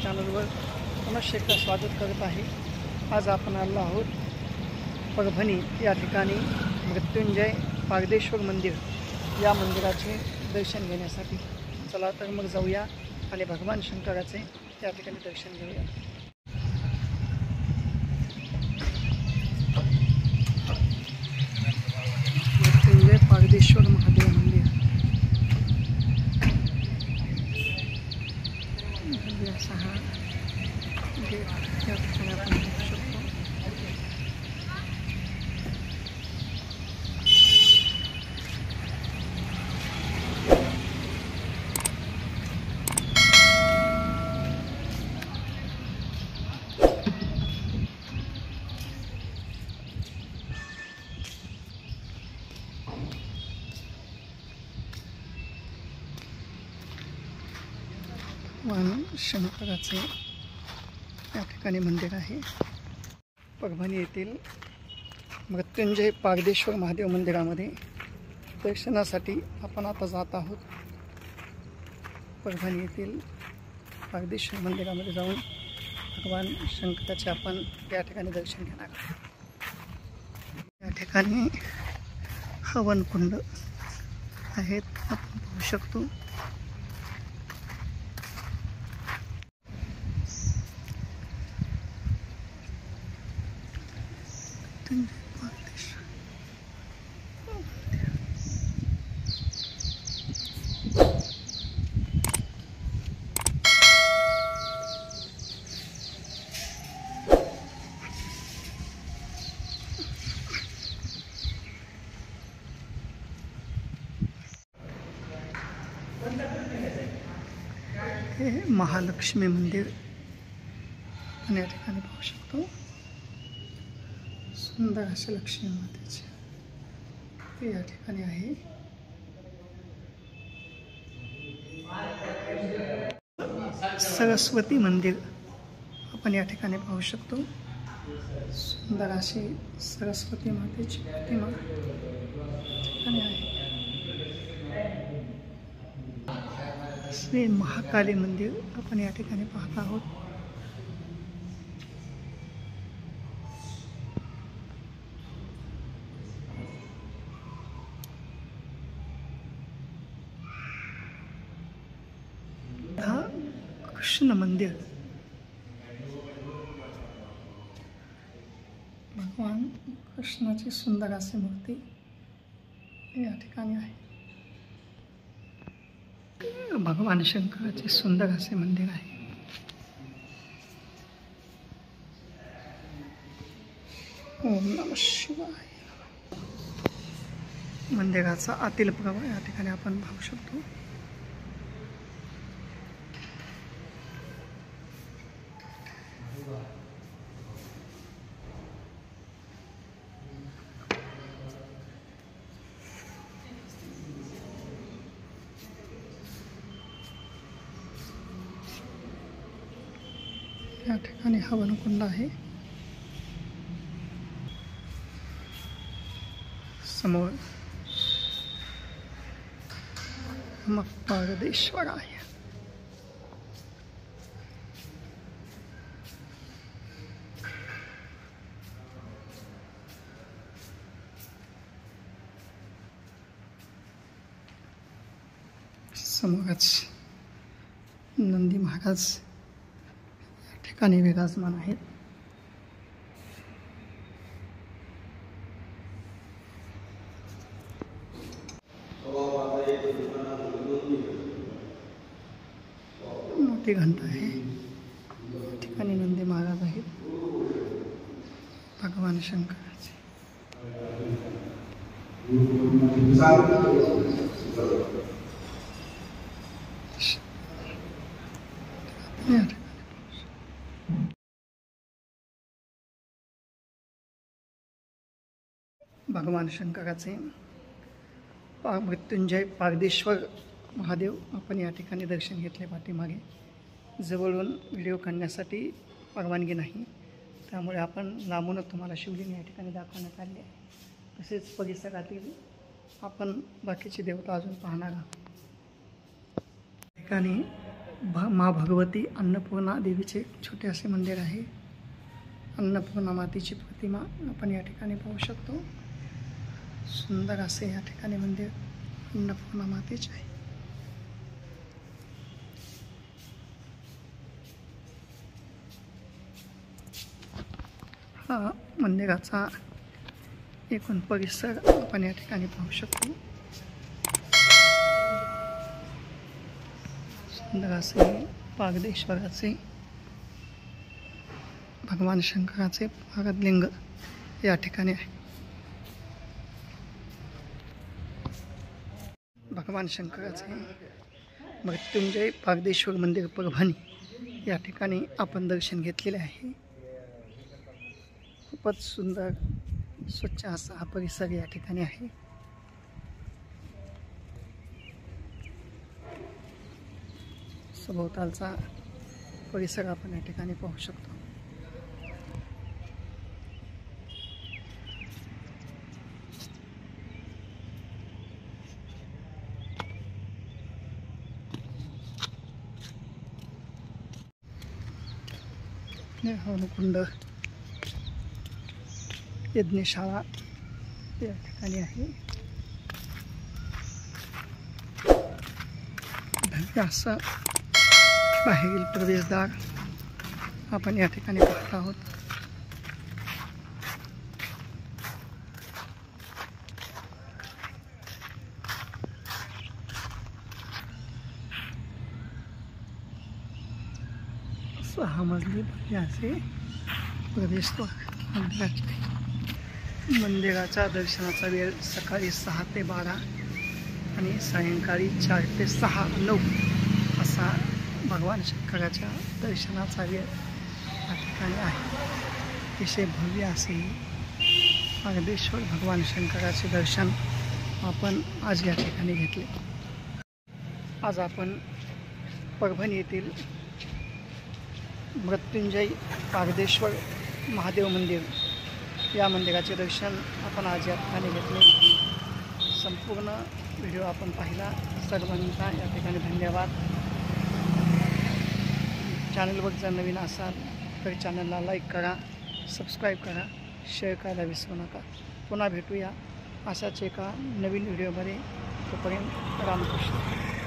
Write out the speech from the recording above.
चॅनलवर पुनश्च एकदा स्वागत करत आहे। आज आपण आलो आहोत परभणी या ठिकाणी मृत्युंजय पारदेश्वर मंदिर या मंदिराचे दर्शन घेण्यासाठी। चला तर मग जाऊया आणि भगवान शंकराचे या ठिकाणी दर्शन घेऊया। मृत्युंजय पारदेश्वर महादेव मंदिर असा हा गेट या ठिकाणी आपण बघू शकतो। भगवान शंकराचे या ठिकाणी मंदिर आहे। परभणी येथील मृत्युंजय पारदेश्वर महादेव मंदिरामध्ये दर्शनासाठी आपण आता जात आहोत। परभणी येथील पारदेश्वर मंदिरामध्ये जाऊन भगवान शंकराचे आपण या ठिकाणी दर्शन घेणार आहोत। या ठिकाणी हवन कुंड आहेत, आपण पाहू शकतो। हे महालक्ष्मी मंदिर आपण या ठिकाणी पाहू शकतो। सुंदर असे लक्ष्मी मातेचे ते या ठिकाणी आहे। सरस्वती मंदिर आपण या ठिकाणी पाहू शकतो। सुंदर अशी सरस्वती मातेची प्रतिमा ठिकाणी आहे। श्री महाकाली मंदिर आपण या ठिकाणी पाहत आहोत। कृष्ण मंदिर भगवान कृष्णाची सुंदर अशी मूर्ती या ठिकाणी आहे। भगवान शंकराचे सुंदर असे मंदिर आहे। ओम नमः शिवाय। मंदिराचा आतील प्रवाह या ठिकाणी आपण पाहू शकतो। या ठिकाणी हवन कुंड आहे। समोर नमः पारदेश्वराय। समोरच नंदी महाराज या ठिकाणी विराजमान आहेत। मोठी घंटा आहे। या ठिकाणी नंदी महाराज आहेत भगवान शंकराचे। भगवान शंकराचे मृत्युंजय पारदेश्वर महादेव आपण या ठिकाणी दर्शन घेतले। पाठीमागे जवळून व्हिडिओ काढण्यासाठी परवानगी नाही, त्यामुळे आपण लांबूनच तुम्हाला शिवलिंग या ठिकाणी दाखवण्यात आले आहे। तसेच परिसरातील आपण बाकीची देवता अजून पाहणार आहोत। ठिकाणी माँ भगवती अन्नपूर्णा देवीचे छोटे असे मंदिर आहे। अन्नपूर्णा मातेची प्रतिमा आपण या ठिकाणी पाहू शकतो। सुंदर असे या ठिकाणी मंदिर अन्नपूर्णा मातेचे आहे। हा मंदिराचा एकूण परिसर आपण या ठिकाणी पाहू शकतो। सुंदर असे पागदेश्वराचे भगवान शंकराचे पारदलिंग या ठिकाणी आहे। भगवान शंकराचे मृत्युंजय पारदेश्वर मंदिर परभणी या ठिकाणी आपण दर्शन घेतलेले आहे। खूपच सुंदर स्वच्छ असा हा परिसर या ठिकाणी आहे। सभोवतालचा परिसर आपण या ठिकाणी पाहू शकतो। हवनकुंड यज्ञशाळा या ठिकाणी आहे। भव्य असं बाहेरील प्रवेशद्वार आपण या ठिकाणी पाहत आहोत। सहा मजली भव्य असे प्रवेशद्वार मंदिराच्या दर्शनाचा वेळ सकाळी 6 ते 12 आणि सायंकाळी 4 ते 6, 9 असा भगवान शंकराच्या दर्शनाचा वेळ या ठिकाणी आहे। अतिशय भव्य असे पारदेश्वर भगवान शंकराचे दर्शन आपण आज या ठिकाणी घेतले। आज आपण परभणी येथील मृत्युंजय पारदेश्वर महादेव मंदिर या मंदिराचे दर्शन आपण आज या ठिकाणी घेतले। संपूर्ण व्हिडिओ आपण पाहिला। सर्वांचा या ठिकाणी धन्यवाद। चॅनलवर जर नवीन असाल तर चॅनलला लाईक करा, सबस्क्राईब करा, शेअर करायला विसरू नका। पुन्हा भेटूया अशाच एका नवीन व्हिडिओमध्ये। तोपर्यंत रामकृष्ण।